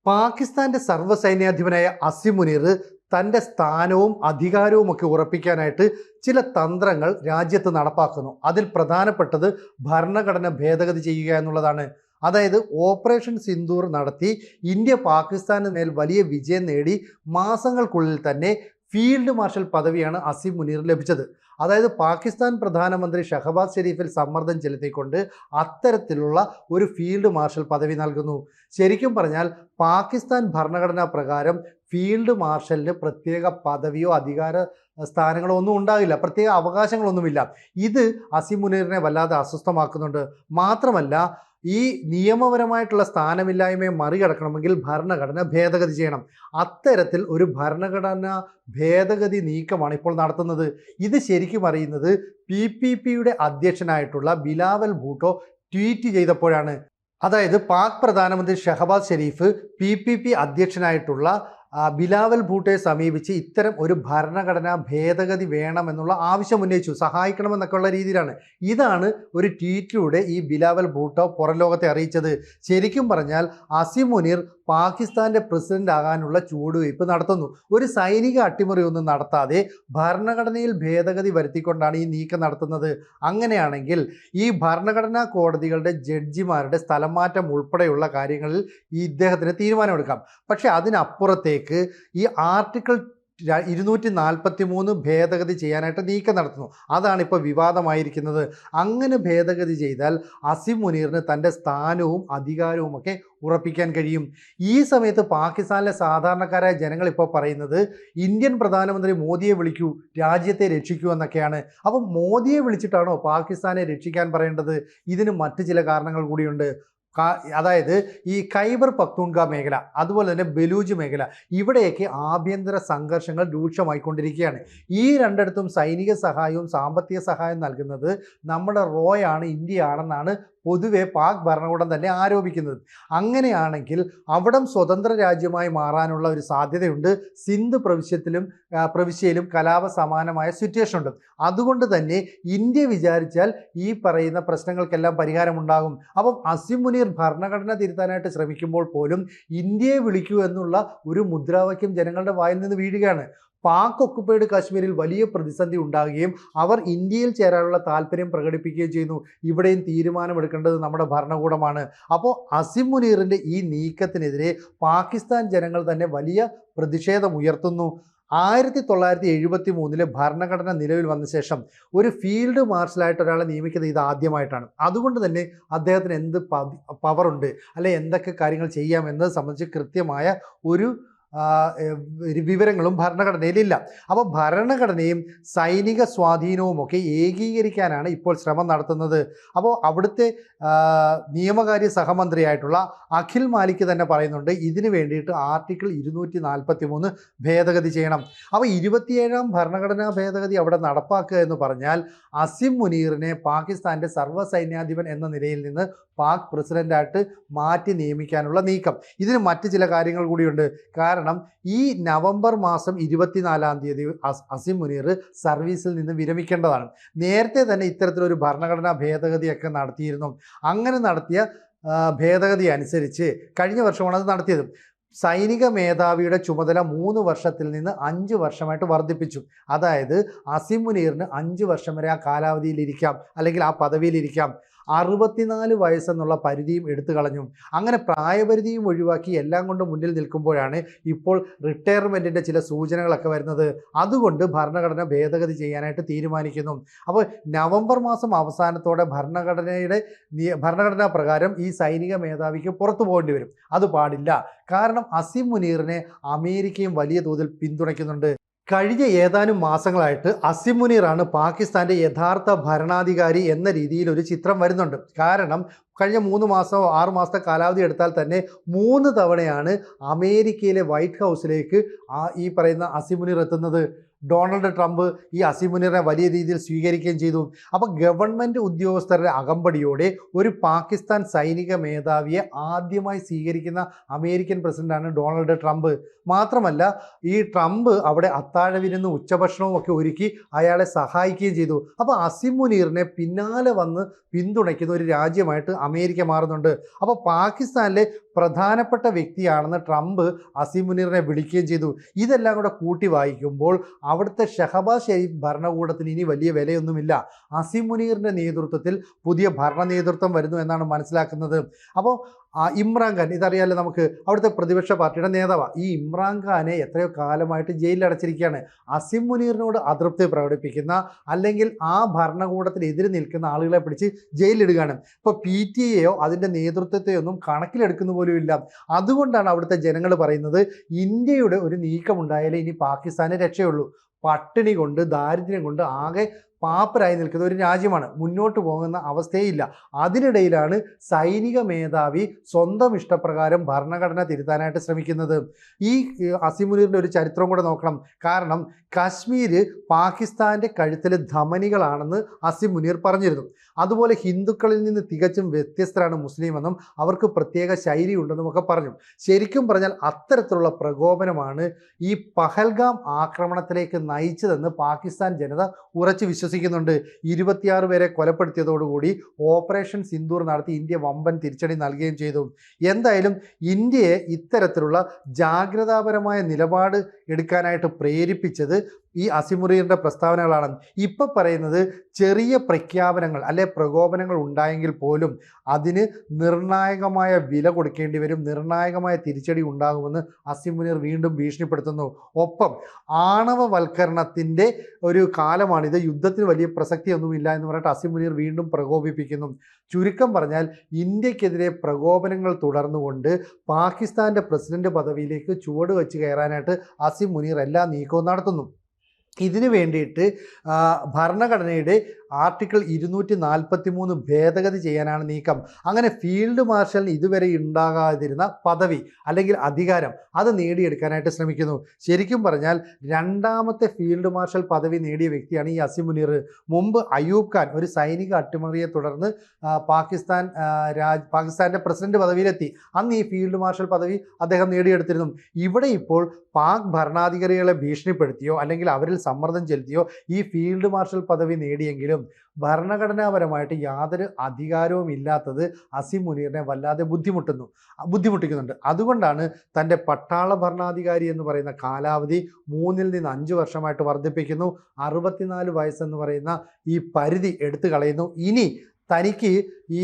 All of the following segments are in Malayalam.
പാകിസ്ഥാന്റെ സർവ്വസൈന്യാധിപനായ അസിം മുനീർ തൻ്റെ സ്ഥാനവും അധികാരവും ഒക്കെ ഉറപ്പിക്കാനായിട്ട് ചില തന്ത്രങ്ങൾ രാജ്യത്ത് നടപ്പാക്കുന്നു. അതിൽ പ്രധാനപ്പെട്ടത് ഭരണഘടന ഭേദഗതി ചെയ്യുക എന്നുള്ളതാണ്. അതായത് ഓപ്പറേഷൻ സിന്ദൂർ നടത്തി ഇന്ത്യ പാകിസ്ഥാന് മേൽ വലിയ വിജയം നേടി മാസങ്ങൾക്കുള്ളിൽ തന്നെ ഫീൽഡ് മാർഷൽ പദവിയാണ് അസിം മുനീർ ലഭിച്ചത്. അതായത് പാകിസ്ഥാൻ പ്രധാനമന്ത്രി ഷഹബാസ് ഷെരീഫിൽ സമ്മർദ്ദം ചെലുത്തിക്കൊണ്ട് അത്തരത്തിലുള്ള ഒരു ഫീൽഡ് മാർഷൽ പദവി നൽകുന്നു. ശരിക്കും പറഞ്ഞാൽ പാകിസ്ഥാൻ ഭരണഘടനാ പ്രകാരം ഫീൽഡ് മാർഷലിന് പ്രത്യേക പദവിയോ അധികാര സ്ഥാനങ്ങളോ ഒന്നും ഉണ്ടാകില്ല, പ്രത്യേക അവകാശങ്ങളൊന്നുമില്ല. ഇത് അസിം മുനീറിനെ വല്ലാതെ അസ്വസ്ഥമാക്കുന്നുണ്ട്. മാത്രമല്ല, ഈ നിയമപരമായിട്ടുള്ള സ്ഥാനമില്ലായ്മയെ മറികടക്കണമെങ്കിൽ ഭരണഘടന ഭേദഗതി ചെയ്യണം. അത്തരത്തിൽ ഒരു ഭരണഘടന ഭേദഗതി നീക്കമാണ് ഇപ്പോൾ നടത്തുന്നത്. ഇത് ശരിക്കും അറിയുന്നത് PPPയുടെ അധ്യക്ഷനായിട്ടുള്ള ബിലാവൽ ഭൂട്ടോ ട്വീറ്റ് ചെയ്തപ്പോഴാണ്. അതായത് പാക് പ്രധാനമന്ത്രി ഷഹബാസ് ഷെരീഫ് PPP അധ്യക്ഷനായിട്ടുള്ള ബിലാവൽ ഭൂട്ടോയെ സമീപിച്ച് ഇത്തരം ഒരു ഭരണഘടനാ ഭേദഗതി വേണമെന്നുള്ള ആവശ്യം ഉന്നയിച്ചു, സഹായിക്കണമെന്നൊക്കെയുള്ള രീതിയിലാണ്. ഇതാണ് ഒരു ട്വീറ്റിലൂടെ ഈ ബിലാവൽ ഭൂട്ടോ പുറം ലോകത്തെ അറിയിച്ചത്. ശരിക്കും പറഞ്ഞാൽ അസിം മുനീർ പാകിസ്ഥാന്റെ പ്രസിഡന്റ് ആകാനുള്ള ചുവടുവയ്പ് നടത്തുന്നു. ഒരു സൈനിക അട്ടിമറിയൊന്നും നടത്താതെ ഭരണഘടനയിൽ ഭേദഗതി വരുത്തിക്കൊണ്ടാണ് ഈ നീക്കം നടത്തുന്നത്. അങ്ങനെയാണെങ്കിൽ ഈ ഭരണഘടനാ കോടതികളുടെ ജഡ്ജിമാരുടെ സ്ഥലം മാറ്റം ഉൾപ്പെടെയുള്ള കാര്യങ്ങളിൽ ഇദ്ദേഹത്തിന് തീരുമാനമെടുക്കാം. പക്ഷെ അതിനപ്പുറത്തേക്ക് ഈ ആർട്ടിക്കിൾ 243 ഭേദഗതി ചെയ്യാനായിട്ട് നീക്കം നടത്തുന്നു. അതാണ് ഇപ്പോൾ വിവാദമായിരിക്കുന്നത്. അങ്ങനെ ഭേദഗതി ചെയ്താൽ അസിം മുനീറിന് തൻ്റെ സ്ഥാനവും അധികാരവും ഒക്കെ ഉറപ്പിക്കാൻ കഴിയും. ഈ സമയത്ത് പാകിസ്ഥാനിലെ സാധാരണക്കാരായ ജനങ്ങൾ ഇപ്പോൾ പറയുന്നത് ഇന്ത്യൻ പ്രധാനമന്ത്രി മോദിയെ വിളിക്കൂ, രാജ്യത്തെ രക്ഷിക്കൂ എന്നൊക്കെയാണ്. അപ്പം മോദിയെ വിളിച്ചിട്ടാണോ പാകിസ്ഥാനെ രക്ഷിക്കാൻ പറയേണ്ടത്? ഇതിന് മറ്റ് ചില കാരണങ്ങൾ കൂടിയുണ്ട്. അതായത് ഈ ഖൈബർ പക്തൂൺഖ മേഖല, അതുപോലെ തന്നെ ബലൂജ് മേഖല, ഇവിടെയൊക്കെ ആഭ്യന്തര സംഘർഷങ്ങൾ രൂക്ഷമായിക്കൊണ്ടിരിക്കുകയാണ്. ഈ രണ്ടിടത്തും സൈനിക സഹായവും സാമ്പത്തിക സഹായവും നൽകുന്നത് നമ്മുടെ റോയാണ്, ഇന്ത്യയാണെന്നാണ് പൊതുവെ പാക് ഭരണകൂടം തന്നെ ആരോപിക്കുന്നത്. അങ്ങനെയാണെങ്കിൽ അവിടം സ്വതന്ത്ര രാജ്യമായി മാറാനുള്ള ഒരു സാധ്യതയുണ്ട്. സിന്ധ് പ്രവിശ്യയിലും കലാപ സമാനമായ സിറ്റുവേഷൻ ഉണ്ട്. അതുകൊണ്ട് തന്നെ ഇന്ത്യ വിചാരിച്ചാൽ ഈ പറയുന്ന പ്രശ്നങ്ങൾക്കെല്ലാം പരിഹാരമുണ്ടാകും. അപ്പം അസിം മുനീർ ഭരണഘടന തിരുത്താനായിട്ട് ശ്രമിക്കുമ്പോൾ പോലും ഇന്ത്യയെ വിളിക്കൂ എന്നുള്ള ഒരു മുദ്രാവാക്യം ജനങ്ങളുടെ വായിൽ നിന്ന് വീഴുകയാണ്. പാക് ഒക്കുപ്പൈഡ് കാശ്മീരിൽ വലിയ പ്രതിസന്ധി ഉണ്ടാകുകയും അവർ ഇന്ത്യയിൽ ചേരാനുള്ള താല്പര്യം പ്രകടിപ്പിക്കുകയും ചെയ്യുന്നു. ഇവിടെയും തീരുമാനമെടുക്കേണ്ടത് നമ്മുടെ ഭരണകൂടമാണ്. അപ്പോൾ അസിം മുനീറിൻ്റെ ഈ നീക്കത്തിനെതിരെ പാകിസ്ഥാൻ ജനങ്ങൾ തന്നെ വലിയ പ്രതിഷേധമുയർത്തുന്നു. 1973 ഭരണഘടന നിലവിൽ വന്ന ശേഷം ഒരു ഫീൽഡ് മാർഷലായിട്ട് ഒരാളെ നിയമിക്കുന്നത് ഇത് ആദ്യമായിട്ടാണ്. അതുകൊണ്ട് തന്നെ അദ്ദേഹത്തിന് എന്ത് പവറുണ്ട്, അല്ലെ എന്തൊക്കെ കാര്യങ്ങൾ ചെയ്യാം എന്നത് സംബന്ധിച്ച് കൃത്യമായ ഒരു വിവരങ്ങളും ഭരണഘടനയിലില്ല. അപ്പോൾ ഭരണഘടനയും സൈനിക സ്വാധീനവും ഒക്കെ ഏകീകരിക്കാനാണ് ഇപ്പോൾ ശ്രമം നടത്തുന്നത്. അപ്പോൾ അവിടുത്തെ നിയമകാര്യ സഹമന്ത്രിയായിട്ടുള്ള അഖിൽ മാലിക് തന്നെ പറയുന്നുണ്ട് ഇതിനു വേണ്ടിയിട്ട് ആർട്ടിക്കിൾ 243 ഭേദഗതി ചെയ്യണം. അപ്പോൾ 27ാം ഭരണഘടനാ ഭേദഗതി അവിടെ നടപ്പാക്കുക എന്ന് പറഞ്ഞാൽ അസിം മുനീറിനെ പാകിസ്ഥാൻ്റെ സർവ്വസൈന്യാധിപൻ എന്ന നിലയിൽ നിന്ന് പാക് പ്രസിഡന്റായിട്ട് മാറ്റി നിയമിക്കാനുള്ള നീക്കം. ഇതിന് മറ്റ് ചില കാര്യങ്ങൾ കൂടിയുണ്ട്. കാരണം ഈ നവംബർ മാസം 24-ാം തീയതി അസിം മുനീർ സർവീസിൽ നിന്ന് വിരമിക്കേണ്ടതാണ്. നേരത്തെ തന്നെ ഇത്തരത്തിലൊരു ഭരണഘടനാ ഭേദഗതിയൊക്കെ നടത്തിയിരുന്നു. അങ്ങനെ നടത്തിയ ഭേദഗതി അനുസരിച്ച് കഴിഞ്ഞ വർഷമാണ് അത് നടത്തിയത്. സൈനിക മേധാവിയുടെ ചുമതല 3 വർഷത്തിൽ നിന്ന് 5 വർഷമായിട്ട് വർദ്ധിപ്പിച്ചു. അതായത് അസിം മുനീറിന് 5 വർഷം വരെ ആ കാലാവധിയിലിരിക്കാം, അല്ലെങ്കിൽ ആ പദവിയിലിരിക്കാം. 64 വയസ്സെന്നുള്ള പരിധിയും എടുത്തു കളഞ്ഞു. അങ്ങനെ പ്രായപരിധിയും ഒഴിവാക്കി എല്ലാം കൊണ്ട് മുന്നിൽ നിൽക്കുമ്പോഴാണ് ഇപ്പോൾ റിട്ടയർമെൻറ്റിൻ്റെ ചില സൂചനകളൊക്കെ വരുന്നത്. അതുകൊണ്ട് ഭരണഘടന ഭേദഗതി ചെയ്യാനായിട്ട് തീരുമാനിക്കുന്നു. അപ്പോൾ നവംബർ മാസം അവസാനത്തോടെ ഭരണഘടനാ പ്രകാരം ഈ സൈനിക മേധാവിക്ക് പുറത്തു പോകേണ്ടി വരും. അത് പാടില്ല. കാരണം അസിം മുനീറിനെ അമേരിക്കയും വലിയ തോതിൽ പിന്തുണയ്ക്കുന്നുണ്ട്. കഴിഞ്ഞ ഏതാനും മാസങ്ങളായിട്ട് അസിം മുനീറാണ് പാകിസ്ഥാൻ്റെ യഥാർത്ഥ ഭരണാധികാരി എന്ന രീതിയിൽ ഒരു ചിത്രം വരുന്നുണ്ട്. കാരണം കഴിഞ്ഞ 3 മാസമോ 6 മാസത്തെ കാലാവധി എടുത്താൽ തന്നെ 3 തവണയാണ് അമേരിക്കയിലെ വൈറ്റ് ഹൗസിലേക്ക് ഈ പറയുന്ന അസിം മുനീർ എത്തുന്നത്. ഡൊണാൾഡ് ട്രംപ് ഈ അസിം മുനീറിനെ വലിയ രീതിയിൽ സ്വീകരിക്കുകയും ചെയ്തു. അപ്പോൾ ഗവൺമെൻറ് ഉദ്യോഗസ്ഥരുടെ അകമ്പടിയോടെ ഒരു പാകിസ്ഥാൻ സൈനിക മേധാവിയെ ആദ്യമായി സ്വീകരിക്കുന്ന അമേരിക്കൻ പ്രസിഡന്റാണ് ഡൊണാൾഡ് ട്രംപ്. മാത്രമല്ല, ഈ ട്രംപ് അവിടെ അത്താഴ വിരുന്നും ഉച്ചഭക്ഷണവും ഒക്കെ ഒരുക്കി അയാളെ സഹായിക്കുകയും ചെയ്തു. അപ്പോൾ അസിം മുനീറിനെ പിന്നാലെ വന്ന് പിന്തുണയ്ക്കുന്ന ഒരു രാജ്യമായിട്ട് അമേരിക്ക മാറുന്നുണ്ട്. അപ്പോൾ പാകിസ്ഥാനിലെ പ്രധാനപ്പെട്ട വ്യക്തിയാണെന്ന് ട്രംപ് അസീം മുനീറിനെ വിളിക്കുകയും ചെയ്തു. ഇതെല്ലാം കൂടെ കൂട്ടി വായിക്കുമ്പോൾ അവിടുത്തെ ഷഹബാസ് ഷെരീഫ് ഭരണകൂടത്തിന് ഇനി വലിയ വിലയൊന്നുമില്ല. അസീം മുനീറിൻ്റെ നേതൃത്വത്തിൽ പുതിയ ഭരണ നേതൃത്വം വരുന്നു എന്നാണ് മനസ്സിലാക്കുന്നത്. അപ്പോൾ ഇമ്രാൻഖാൻ, ഇതറിയാലോ നമുക്ക്, അവിടുത്തെ പ്രതിപക്ഷ പാർട്ടിയുടെ നേതാവാണ്. ഈ ഇമ്രാൻഖാനെ എത്രയോ കാലമായിട്ട് ജയിലിൽ അടച്ചിരിക്കുകയാണ്. അസീം മുനീറിനോട് അതൃപ്തി പ്രകടിപ്പിക്കുന്ന അല്ലെങ്കിൽ ആ ഭരണകൂടത്തിന് എതിരെ നിൽക്കുന്ന ആളുകളെ പിടിച്ച് ജയിലിലിടുകയാണ്. ഇപ്പോൾ PTA അതിൻ്റെ നേതൃത്വത്തെയൊന്നും കണക്കിലെടുക്കുന്ന പോലും ഇല്ല. അതുകൊണ്ടാണ് അവിടുത്തെ ജനങ്ങൾ പറയുന്നത് ഇന്ത്യയുടെ ഒരു നീക്കമുണ്ടായാലേ ഇനി പാകിസ്ഥാന് രക്ഷയുള്ളൂ. പട്ടിണി കൊണ്ട് ദാരിദ്ര്യം കൊണ്ട് ആകെ പാപ്പരായി നിൽക്കുന്ന ഒരു രാജ്യമാണ്, മുന്നോട്ട് പോകുന്ന അവസ്ഥയില്ല. അതിനിടയിലാണ് സൈനിക മേധാവി സ്വന്തം ഇഷ്ടപ്രകാരം ഭരണഘടന തിരുത്താനായിട്ട് ശ്രമിക്കുന്നത്. ഈ അസീം മുനീറിൻ്റെ ഒരു ചരിത്രം കൂടെ നോക്കണം. കാരണം കാശ്മീര് പാകിസ്ഥാൻ്റെ കഴുത്തിൽ ധമനികളാണെന്ന് അസീം മുനീർ പറഞ്ഞിരുന്നു. അതുപോലെ ഹിന്ദുക്കളിൽ നിന്ന് തികച്ചും വ്യത്യസ്തരാണ് മുസ്ലിമെന്നും അവർക്ക് പ്രത്യേക ശൈലി ഉണ്ടെന്നും ഒക്കെ പറഞ്ഞു. ശരിക്കും പറഞ്ഞാൽ അത്തരത്തിലുള്ള പ്രകോപനമാണ് ഈ പഹൽഗാം ആക്രമണത്തിലേക്ക് നയിച്ചതെന്ന് പാകിസ്ഥാൻ ജനത ഉറച്ചു വിശ്വസിക്കുന്നുണ്ട്. 26 പേരെ കൊലപ്പെടുത്തിയതോടുകൂടി ഓപ്പറേഷൻ സിന്ദൂർ നടത്തി ഇന്ത്യ വമ്പൻ തിരിച്ചടി നൽകുകയും ചെയ്തു. എന്തായാലും ഇന്ത്യയെ ഇത്തരത്തിലുള്ള ജാഗ്രതാപരമായ നിലപാട് എടുക്കാനായിട്ട് പ്രേരിപ്പിച്ചത് ഈ അസീം മുനീറിൻ്റെ പ്രസ്താവനകളാണ്. ഇപ്പം പറയുന്നത് ചെറിയ പ്രഖ്യാപനങ്ങൾ അല്ലെ പ്രകോപനങ്ങൾ ഉണ്ടായെങ്കിൽ പോലും അതിന് നിർണായകമായ വില കൊടുക്കേണ്ടി വരും, നിർണായകമായ തിരിച്ചടി ഉണ്ടാകുമെന്ന് അസീം മുനീർ വീണ്ടും ഭീഷണിപ്പെടുത്തുന്നു. ഒപ്പം ആണവവൽക്കരണത്തിൻ്റെ ഒരു കാലമാണിത്, യുദ്ധത്തിന് വലിയ പ്രസക്തിയൊന്നുമില്ല എന്ന് പറഞ്ഞിട്ട് അസീം മുനീർ വീണ്ടും പ്രകോപിപ്പിക്കുന്നു. ചുരുക്കം പറഞ്ഞാൽ ഇന്ത്യക്കെതിരെ പ്രകോപനങ്ങൾ തുടർന്നുകൊണ്ട് പാകിസ്ഥാൻ്റെ പ്രസിഡന്റ് പദവിയിലേക്ക് ചുവട് വെച്ച് കയറാനായിട്ട് അസീം മുനീർ എല്ലാ നീക്കവും നടത്തുന്നു. ഇതിനു വേണ്ടിയിട്ട് ഭരണഘടനയുടെ ആർട്ടിക്കിൾ 243 ഭേദഗതി ചെയ്യാനാണ് നീക്കം. അങ്ങനെ ഫീൽഡ് മാർഷലിന് ഇതുവരെ ഉണ്ടാകാതിരുന്ന പദവി അല്ലെങ്കിൽ അധികാരം അത് നേടിയെടുക്കാനായിട്ട് ശ്രമിക്കുന്നു. ശരിക്കും പറഞ്ഞാൽ രണ്ടാമത്തെ ഫീൽഡ് മാർഷൽ പദവി നേടിയ വ്യക്തിയാണ് ഈ അസീം മുനീർ. മുമ്പ് അയൂബ് ഖാൻ ഒരു സൈനിക അട്ടിമറിയെ തുടർന്ന് പാകിസ്ഥാൻ്റെ പ്രസിഡന്റ് പദവിയിലെത്തി. അന്ന് ഈ ഫീൽഡ് മാർഷൽ പദവി അദ്ദേഹം നേടിയെടുത്തിരുന്നു. ഇവിടെ ഇപ്പോൾ പാക് ഭരണാധികാരികളെ ഭീഷണിപ്പെടുത്തിയോ അല്ലെങ്കിൽ അവരിൽ സമ്മർദ്ദം ചെലുത്തിയോ ഈ ഫീൽഡ് മാർഷൽ പദവി നേടിയെങ്കിലും ഭരണഘടനാപരമായിട്ട് യാതൊരു അധികാരവും ഇല്ലാത്തത് അസീം മുനീറിനെ വല്ലാതെ ബുദ്ധിമുട്ടിക്കുന്നുണ്ട്. അതുകൊണ്ടാണ് തൻ്റെ പട്ടാള ഭരണാധികാരി എന്ന് പറയുന്ന കാലാവധി 3 നിന്ന് 5 വർഷമായിട്ട് വർദ്ധിപ്പിക്കുന്നു. 64 വയസ്സെന്ന് പറയുന്ന ഈ പരിധി എടുത്തു കളയുന്നു. ഇനി തനിക്ക് ഈ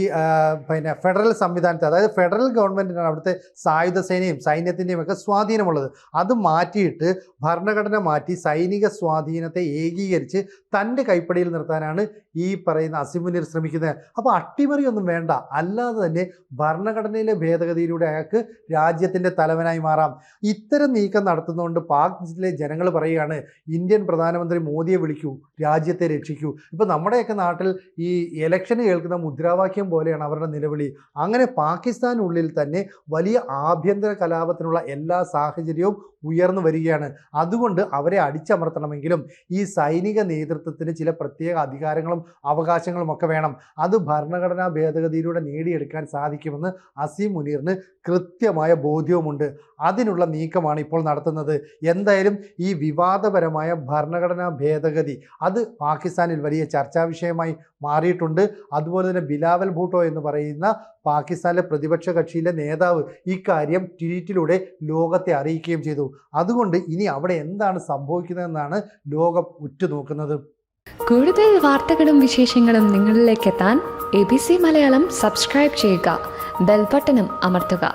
ഫെഡറൽ സംവിധാനത്തെ, അതായത് ഫെഡറൽ ഗവൺമെൻറ്റിനാണ് അവിടുത്തെ സായുധ സേനയും സൈന്യത്തിൻ്റെയും ഒക്കെ സ്വാധീനമുള്ളത്. അത് മാറ്റിയിട്ട് ഭരണഘടന മാറ്റി സൈനിക സ്വാധീനത്തെ ഏകീകരിച്ച് തൻ്റെ കൈപ്പടിയിൽ നിർത്താനാണ് ഈ പറയുന്ന അസീം മുനീർ ശ്രമിക്കുന്നത്. അപ്പോൾ അട്ടിമറിയൊന്നും വേണ്ട, അല്ലാതെ തന്നെ ഭരണഘടനയിലെ ഭേദഗതിയിലൂടെ അയാൾക്ക് രാജ്യത്തിൻ്റെ തലവനായി മാറാം. ഇത്തരം നീക്കം നടത്തുന്നതുകൊണ്ട് പാകിസ്ഥാനിലെ ജനങ്ങൾ പറയുകയാണ് ഇന്ത്യൻ പ്രധാനമന്ത്രി മോദിയെ വിളിക്കൂ, രാജ്യത്തെ രക്ഷിക്കൂ. ഇപ്പോൾ നമ്മുടെയൊക്കെ നാട്ടിൽ ഈ ഇലക്ഷന് കേൾക്കുന്ന മുദ്രാവാക്യം പോലെയാണ് അവരുടെ നിലവിളി. അങ്ങനെ പാകിസ്ഥാനുള്ളിൽ തന്നെ വലിയ ആഭ്യന്തര കലാപത്തിനുള്ള എല്ലാ സാഹചര്യവും ഉയർന്നു വരികയാണ്. അതുകൊണ്ട് അവരെ അടിച്ചമർത്തണമെങ്കിലും ഈ സൈനിക നേതൃത്വത്തിന് ചില പ്രത്യേക അധികാരങ്ങളും അവകാശങ്ങളും ഒക്കെ വേണം. അത് ഭരണഘടനാ ഭേദഗതിയിലൂടെ നേടിയെടുക്കാൻ സാധിക്കുമെന്ന് അസീം മുനീറിന് കൃത്യമായ ബോധ്യവുമുണ്ട്. അതിനുള്ള നീക്കമാണ് ഇപ്പോൾ നടത്തുന്നത്. എന്തായാലും ഈ വിവാദപരമായ ഭരണഘടനാ ഭേദഗതി അത് പാകിസ്ഥാനിൽ വലിയ ചർച്ചാ വിഷയമായി മാറിയിട്ടുണ്ട്. അതുപോലെ തന്നെ ബിലാവൽ ഭൂട്ടോ എന്ന് പറയുന്ന പാകിസ്ഥാനിലെ പ്രതിപക്ഷ കക്ഷിയിലെ നേതാവ് ഇക്കാര്യം ട്വീറ്റിലൂടെ ലോകത്തെ അറിയിക്കുകയും ചെയ്തു. അതുകൊണ്ട് ഇനി അവിടെ എന്താണ് സംഭവിക്കുന്നതെന്നാണ് ലോകം ഉറ്റുനോക്കുന്നത്. കൂടുതൽ വാർത്തകളും വിശേഷങ്ങളും നിങ്ങളിലേക്ക് എത്താൻ ABC മലയാളം സബ്സ്ക്രൈബ് ചെയ്യുക, ബെൽ ബട്ടണും അമർത്തുക.